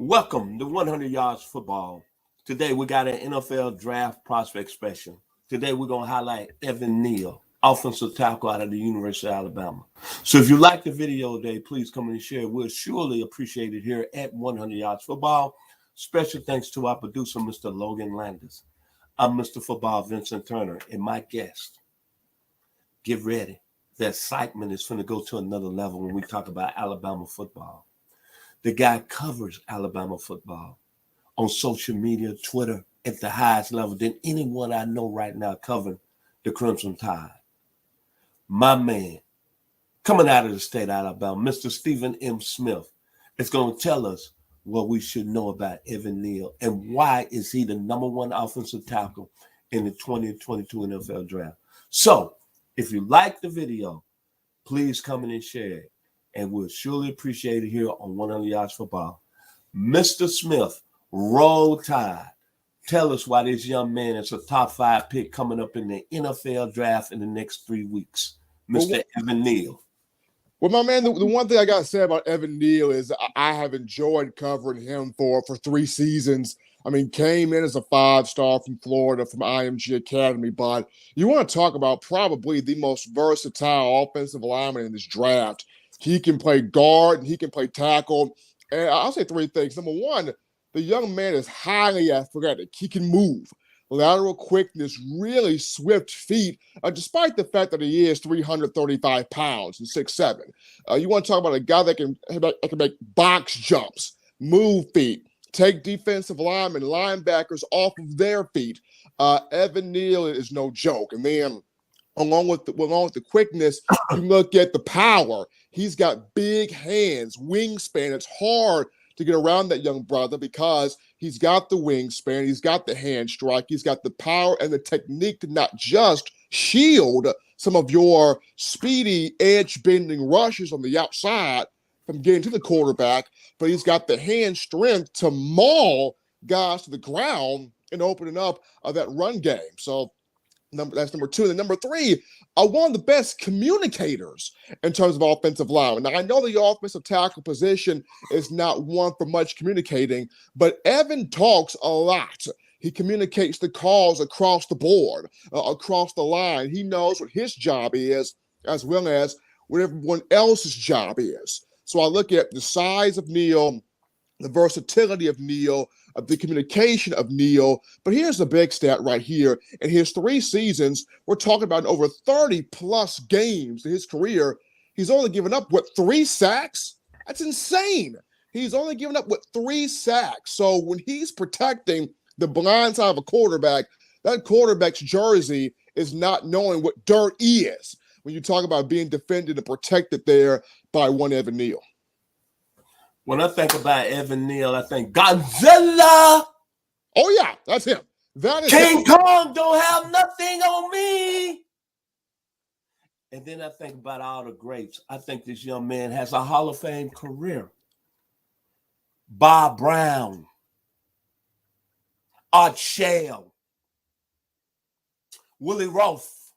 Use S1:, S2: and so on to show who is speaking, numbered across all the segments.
S1: Welcome to 100 Yards Football. Today we got an NFL Draft Prospect Special. Today we're going to highlight Evan Neal, offensive tackle out of the University of Alabama. So if you like the video today, please come and share. We'll surely appreciate it here at 100 Yards Football. Special thanks to our producer, Mr. Logan Landis. I'm Mr. Football Vincent Turner, and my guest. Get ready. The excitement is going to go to another level when we talk about Alabama football. The guy covers Alabama football on social media, Twitter, at the highest level than anyone I know right now covering the Crimson Tide. My man, coming out of the state of Alabama, Mr. Stephen M. Smith, is going to tell us what we should know about Evan Neal and why is he the number one offensive tackle in the 2022 NFL Draft. So, if you like the video, please come in and share it. And we'll surely appreciate it here on 100 Yards Football. Mr. Smith, roll tide. Tell us why this young man is a top 5 pick coming up in the NFL draft in the next 3 weeks. Mr. Evan Neal.
S2: Well, my man, the one thing I got to say about Evan Neal is I have enjoyed covering him for 3 seasons. I mean, came in as a 5-star from Florida, from IMG Academy. But you want to talk about probably the most versatile offensive lineman in this draft. He can play guard and he can play tackle. And I'll say 3 things. Number one, the young man is highly athletic. He can move. Lateral quickness, really swift feet, despite the fact that he is 335 pounds and 6'7". You want to talk about a guy that can make box jumps, move feet, take defensive linemen, linebackers off of their feet. Evan Neal is no joke. And then along with the quickness, you look at the power. He's got big hands, wingspan. It's hard to get around that young brother because he's got the wingspan, he's got the hand strike, he's got the power and the technique to not just shield some of your speedy edge-bending rushes on the outside from getting to the quarterback, but he's got the hand strength to maul guys to the ground and opening up that run game. So that's number 2. And then number 3, one of the best communicators in terms of offensive line. Now, I know the offensive tackle position is not one for much communicating, but Evan talks a lot. He communicates the calls across the board, across the line. He knows what his job is as well as what everyone else's job is. So I look at the size of Neal, the versatility of Neal, of the communication of Neal. But here's the big stat right here. In his 3 seasons, we're talking about over 30-plus games in his career. He's only given up, 3 sacks? That's insane. He's only given up, 3 sacks? So when he's protecting the blind side of a quarterback, that quarterback's jersey is not knowing what dirt is when you talk about being defended and protected there by one Evan Neal.
S1: When I think about Evan Neal, I think Godzilla.
S2: Oh, yeah, that's him. That is
S1: King
S2: him.
S1: Kong don't have nothing on me. And then I think about all the greats. I think this young man has a Hall of Fame career. Bob Brown, Art Shell, Willie Roth,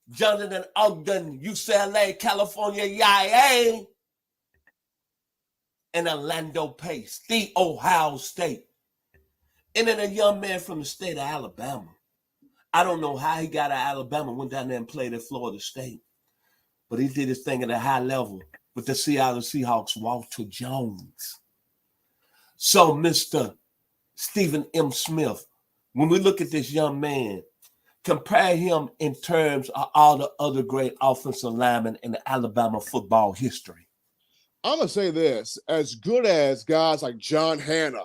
S1: Jonathan Ogden, UCLA, California, YA. And Orlando Pace, the Ohio State. And then a young man from the state of Alabama. I don't know how he got out of Alabama, went down there and played at Florida State. But he did his thing at a high level with the Seattle Seahawks, Walter Jones. So, Mr. Stephen M. Smith, when we look at this young man, compare him in terms of all the other great offensive linemen in the Alabama football history.
S2: I'm going to say this, as good as guys like John Hanna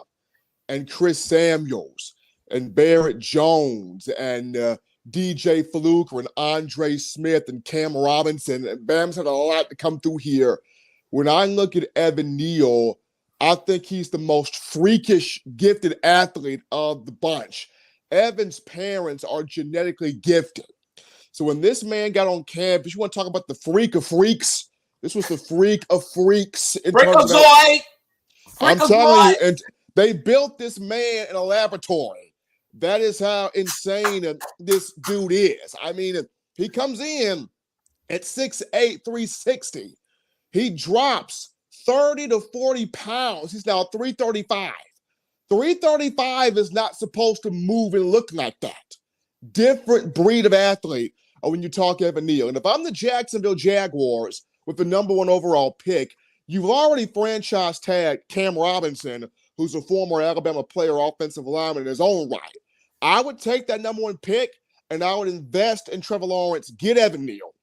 S2: and Chris Samuels and Barrett Jones and DJ Fluker and Andre Smith and Cam Robinson, and Bam's had a lot to come through here. When I look at Evan Neal, I think he's the most freakish, gifted athlete of the bunch. Evan's parents are genetically gifted. So when this man got on campus, you want to talk about the freak of freaks? This was the freak of freaks.
S1: Freakazoid!
S2: I'm telling you, and they built this man in a laboratory. That is how insane this dude is. I mean, he comes in at 6'8", 360. He drops 30 to 40 pounds. He's now 335. 335 is not supposed to move and look like that. Different breed of athlete when you talk Evan Neal. And if I'm the Jacksonville Jaguars with the number 1 overall pick, you've already franchise tagged Cam Robinson, who's a former Alabama player, offensive lineman in his own right. I would take that number 1 pick and I would invest in Trevor Lawrence, get Evan Neal.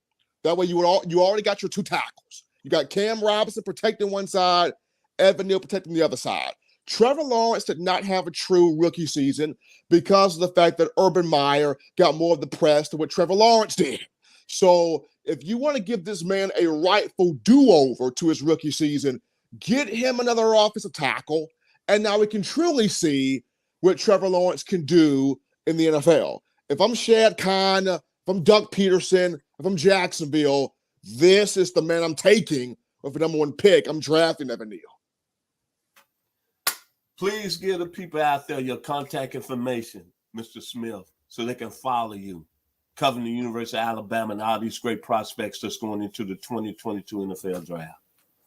S2: That way you already got your 2 tackles. You got Cam Robinson protecting one side, Evan Neal protecting the other side. Trevor Lawrence did not have a true rookie season because of the fact that Urban Meyer got more of the press than what Trevor Lawrence did. So if you want to give this man a rightful do-over to his rookie season, get him another offensive tackle, and now we can truly see what Trevor Lawrence can do in the NFL. If I'm Shad Khan, if I'm Doug Peterson, if I'm Jacksonville, this is the man I'm taking with the number 1 pick. I'm drafting Evan Neal.
S1: Please give the people out there your contact information, Mr. Smith, so they can follow you, covering the University of Alabama and all these great prospects that's going into the 2022 NFL Draft.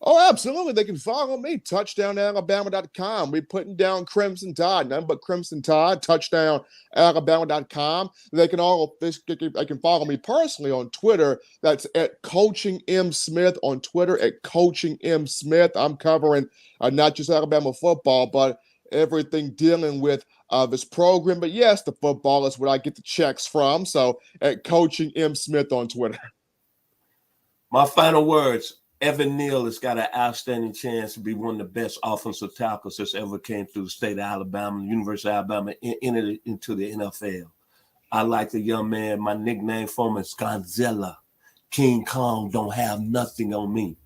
S2: Oh, absolutely. They can follow me, touchdownalabama.com. We're putting down Crimson Tide, nothing but Crimson Tide, touchdownalabama.com. They can follow me personally on Twitter. That's at Coaching M. Smith on Twitter, at Coaching M. Smith. I'm covering not just Alabama football, but everything dealing with this program. But yes, the football is where I get the checks from. So at Coaching M. Smith on Twitter.
S1: My final words. Evan Neal has got an outstanding chance to be one of the best offensive tackles that's ever came through the state of Alabama, the University of Alabama, entered into the NFL. I like the young man. My nickname for him is Godzilla. King Kong don't have nothing on me.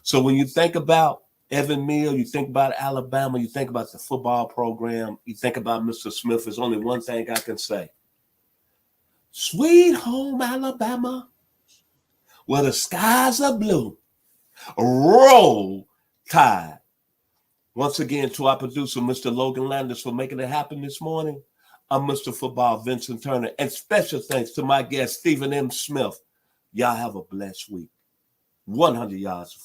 S1: So when you think about Evan Neal, you think about Alabama, you think about the football program, you think about Mr. Smith, there's only one thing I can say. Sweet home Alabama, where the skies are blue. Roll Tide. Once again, to our producer, Mr. Logan Landers, for making it happen this morning. I'm Mr. Football, Vincent Turner, and special thanks to my guest, Stephen M. Smith. Y'all have a blessed week. 100 yards.